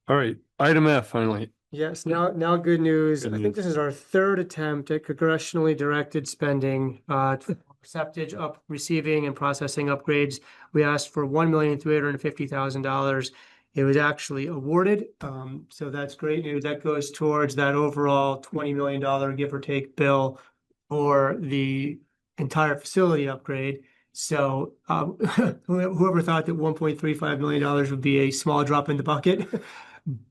All right, item F finally. Yes, now good news. Good I news. think this is our third attempt at congressionally directed spending, for septage up receiving and processing upgrades. We asked for $1,350,000. It was actually awarded. So that's great news. That goes towards that overall $20 million give or take bill for the entire facility upgrade. So, whoever thought that $1.35 million would be a small drop in the bucket.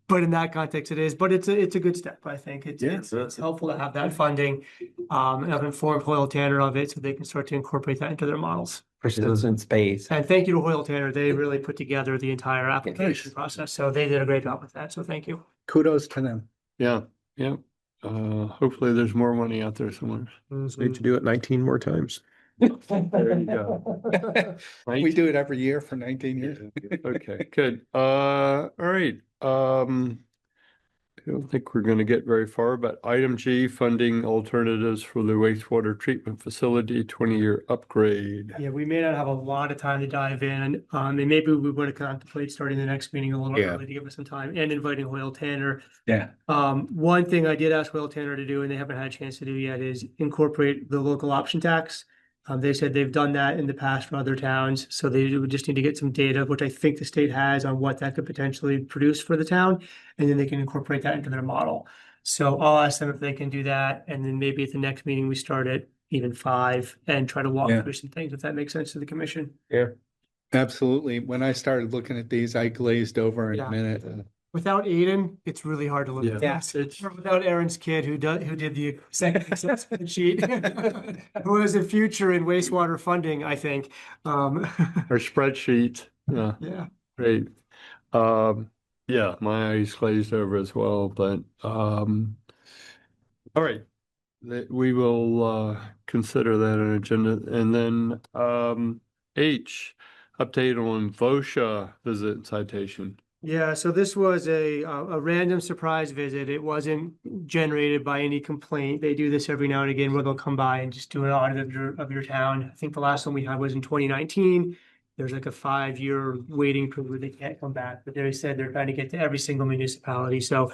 But in that context, it is, but it's a good step, I think. It's helpful to have that funding. And I've informed Hoyle Tanner of it so they can start to incorporate that into their models. Persistent space. And thank you to Hoyle Tanner. They really put together the entire application process. So they did a great job with that. So thank you. Kudos to them. Yeah, yeah. Hopefully there's more money out there somewhere. Need to do it 19 more times. There you go. Right? We do it every year for 19 years. Okay, good. All right. I don't think we're gonna get very far, but item G, funding alternatives for the wastewater treatment facility 20-year upgrade. Yeah, we may not have a lot of time to dive in, and maybe we would have contemplated starting the next meeting a little Yeah. early to give us some time and inviting Hoyle Tanner. Yeah. One thing I did ask Hoyle Tanner to do, and they haven't had a chance to do yet, is incorporate the local option tax. They said they've done that in the past for other towns, so they would just need to get some data, which I think the state has on what that could potentially produce for the town, and then they can incorporate that into their model. So I'll ask them if they can do that, and then maybe at the next meeting, we start at even 5 and try to walk Yeah. through some things, if that makes sense to the commission. Absolutely. When I started looking at these, I glazed over in Yeah. a minute. Without Aiden, it's really hard to look at Yeah. this. It's without Aaron's kid who did the second assessment sheet. Who has a future in wastewater funding, I think. Our spreadsheet, yeah, Yeah. great. Yeah, my eyes glazed over as well, but, all right. We will, consider that an agenda, and then, H, update on VOSHA visit and citation. Yeah, so this was a random surprise visit. It wasn't generated by any complaint. They do this every now and again where they'll come by and just do an audit of your town. I think the last one we had was in 2019. There's like a 5-year waiting period where they can't come back, but they said they're trying to get to every single municipality. So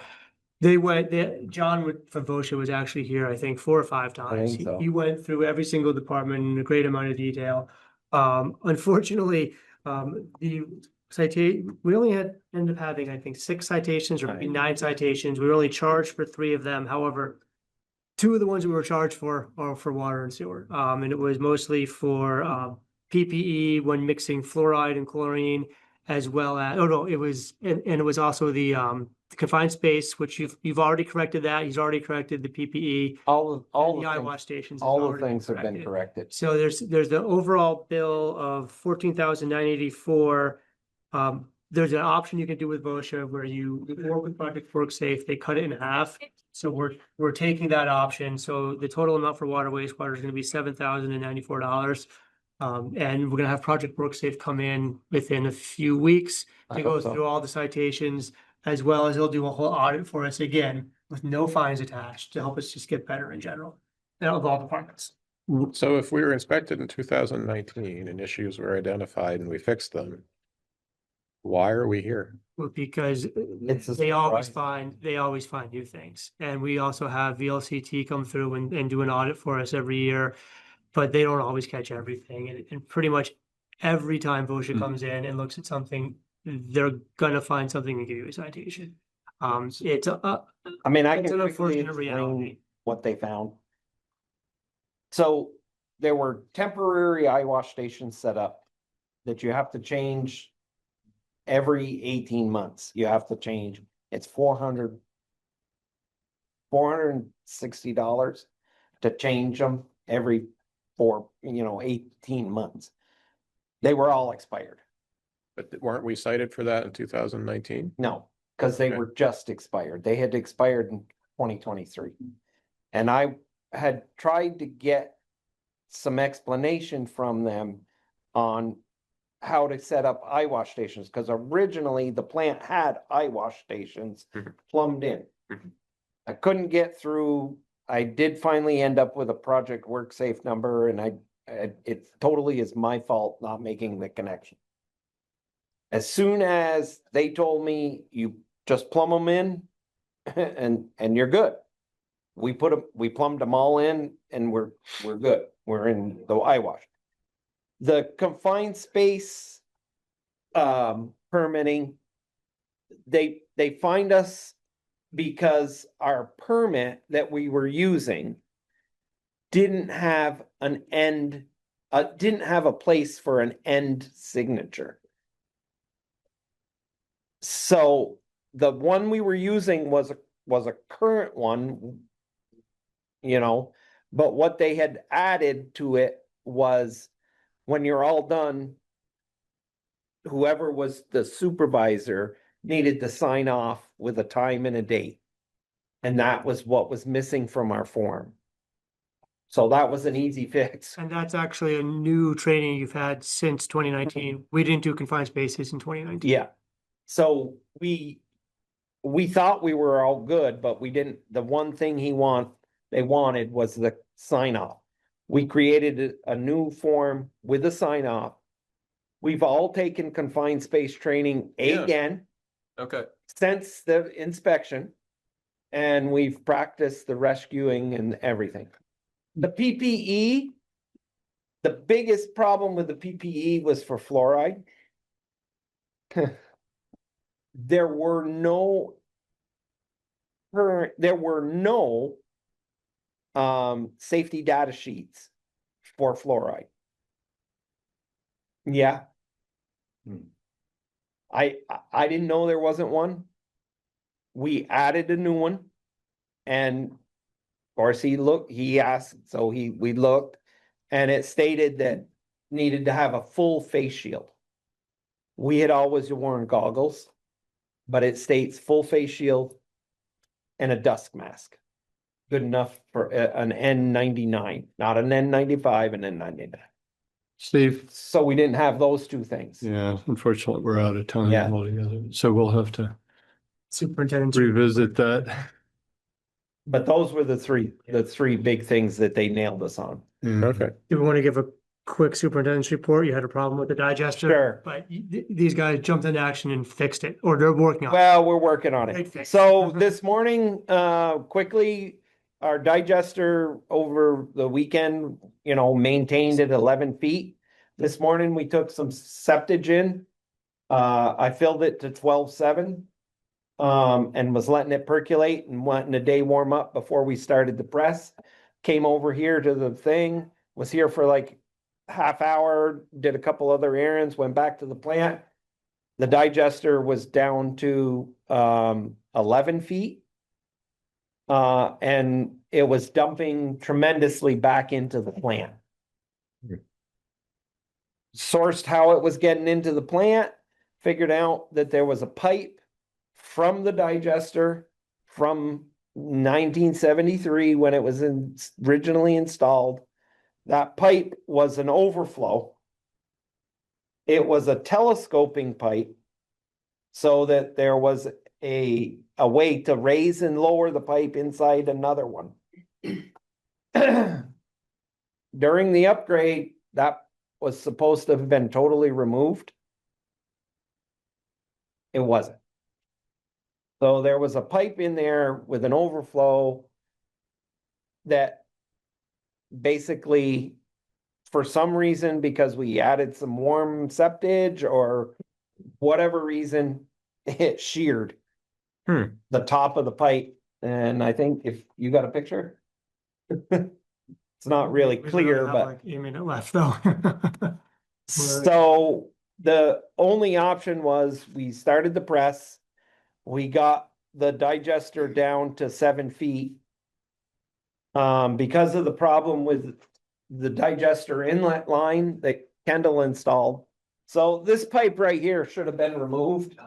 John from VOSHA was actually here, I think, 4 or 5 times. think so. He went through every single department in a great amount of detail. Unfortunately, we only ended up having, I think, 6 citations or maybe 9 citations. We were only charged for 3 of them. However, 2 of the ones we were charged for are for water and sewer. And it was mostly for PPE when mixing fluoride and chlorine, as well as, it was, and it was also the confined space, which you've already corrected that. He's already corrected the PPE. All And the the eye things, wash stations. has all the already been things have been corrected. So there's the overall bill of 14,984. There's an option you can do with VOSHA where you work with Project WorkSafe, they cut it in half. So we're taking that option. So the total amount for water wastewater is gonna be $7,094. And we're gonna have Project WorkSafe come in within a few weeks I to go hope so. through all the citations, as well as they'll do a whole audit for us again with no fines attached to help us just get better in general, of all departments. So if we were inspected in 2019 and issues were identified and we fixed them, why are we here? Well, because It's a they always surprise. find new things. And we also have VLCT come through and do an audit for us every year, but they don't always catch everything. And pretty much every time VOSHA comes in and looks at something, they're gonna find something and give you a citation. It's I mean, I It's can an quickly unfortunate reality. explain what they found. So there were temporary eye wash stations set up that you have to change every 18 months. You have to change. It's $460 to change them every 18 months. They were all expired. But weren't we cited for that in 2019? No, because they Okay. were just expired. They had expired in 2023. And I had tried to get some explanation from them on how to set up eye wash stations, because originally the plant had eye wash stations Mhm. plumbed in. Mhm. I couldn't get through. I did finally end up with a Project WorkSafe number, and it totally is my fault not making the connection. As soon as they told me you just plumb them in and you're good. We plumbed them all in and we're good. We're in the eye wash. The confined space permitting, they find us because our permit that we were using didn't have didn't have a place for an end signature. So the one we were using was a current one, but what they had added to it was when you're all done, whoever was the supervisor needed to sign off with a time and a date. And that was what was missing from our form. So that was an easy fix. And that's actually a new training you've had since 2019. We didn't do confined spaces in 2019. Yeah. So we thought we were all good, but we didn't, the one thing they wanted was the sign off. We created a new form with a sign off. We've all taken confined space training Yeah. again Okay. since the inspection. And we've practiced the rescuing and everything. The PPE, the biggest problem with the PPE was for fluoride. There were no safety data sheets for fluoride. Yeah. I didn't know there wasn't one. We added a new one. And of course he asked, so we looked, and it stated that needed to have a full face shield. We had always worn goggles, but it states full face shield and a dust mask. Good enough for an N99, not an N95, an N99. Steve? So we didn't have those two things. Yeah, unfortunately, we're out of time Yeah. altogether, so we'll have to Superintendent. revisit that. But those were the three big things that they nailed us on. Yeah. Okay. Do we want to give a quick superintendent's report? You had a problem with the digester? Sure. But these guys jumped into action and fixed it, or they're working on it. Well, we're working on Great it. fix. So this morning, quickly, our digester over the weekend, maintained at 11 feet. This morning, we took some septage in. I filled it to 12.7. And was letting it percolate and wanting a day warm up before we started the press. Came over here to the thing, was here for like half hour, did a couple other errands, went back to the plant. The digester was down to 11 feet. And it was dumping tremendously back into the plant. Sourced how it was getting into the plant, figured out that there was a pipe from the digester from 1973 when it was originally installed. That pipe was an overflow. It was a telescoping pipe so that there was a way to raise and lower the pipe inside another one. During the upgrade, that was supposed to have been totally removed. It wasn't. So there was a pipe in there with an overflow that basically, for some reason, because we added some warm septage or whatever reason, it sheared the top of the pipe. And I think if you got a picture, it's not really We clear, have but like a minute left though. so the only option was we started the press. We got the digester down to 7 feet. Because of the problem with the digester inlet line that Kendall installed. So this pipe right here should have been removed.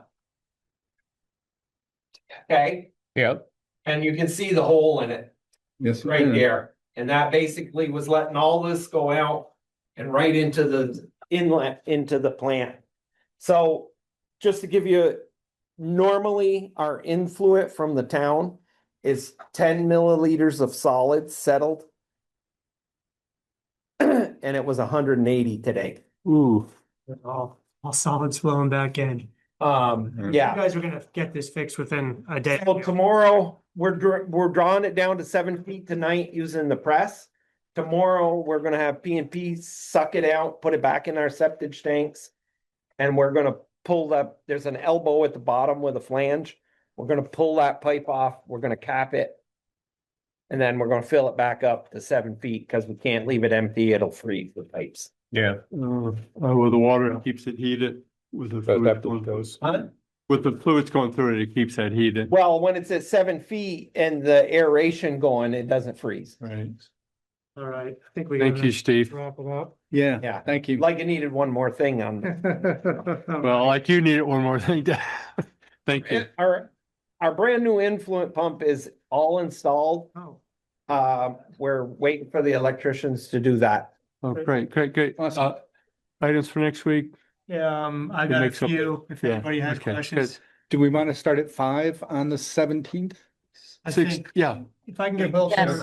Okay, Yeah. and you can see the hole in it Yes. right there. And that basically was letting all this go out and right into the inlet into the plant. So just to give you, normally our influent from the town is 10 milliliters of solids settled. And it was 180 today. Ooh, All solids flowing back in. You Yeah. guys are gonna get this fixed within a day. So tomorrow, we're drawing it down to 7 feet tonight using the press. Tomorrow, we're gonna have P&P suck it out, put it back in our septage tanks. And we're gonna pull up, there's an elbow at the bottom with a flange. We're gonna pull that pipe off, we're gonna cap it. And then we're gonna fill it back up to 7 feet, because we can't leave it empty, it'll freeze the pipes. Yeah. with the water, it keeps it heated with the So fluids that going through. goes. With the fluids going through it, it keeps that heated. Well, when it's at 7 feet and the aeration going, it doesn't freeze. Right. All right, I think we. Thank gotta you, Steve. Wrap it up. Yeah, Yeah. thank you. Like it needed one more thing on. Well, like you needed one more thing to, thank you. Our brand new influent pump is all installed. Oh, We're waiting for the electricians to do that. Oh, great. Awesome. Items for next week? I got a make some- few, if yeah, anybody has okay, good. questions. Do we want to start at 5 on the 17th? I Six, think yeah. if I can get both Yes.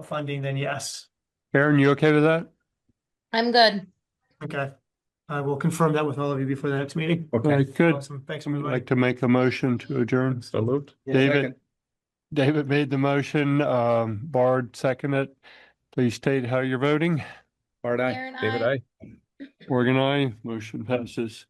funding, then yes. Aaron, you okay with that? I'm good. Okay. I will confirm that with all of you before the next meeting. All right, good. Awesome. Thanks, I'd everybody. like to make a motion to adjourn. So moved. David, Second. David made the motion, Bard seconded. Please state how you're voting. Bart, aye. Aaron, David, I. I. Morgan, aye. Motion passes.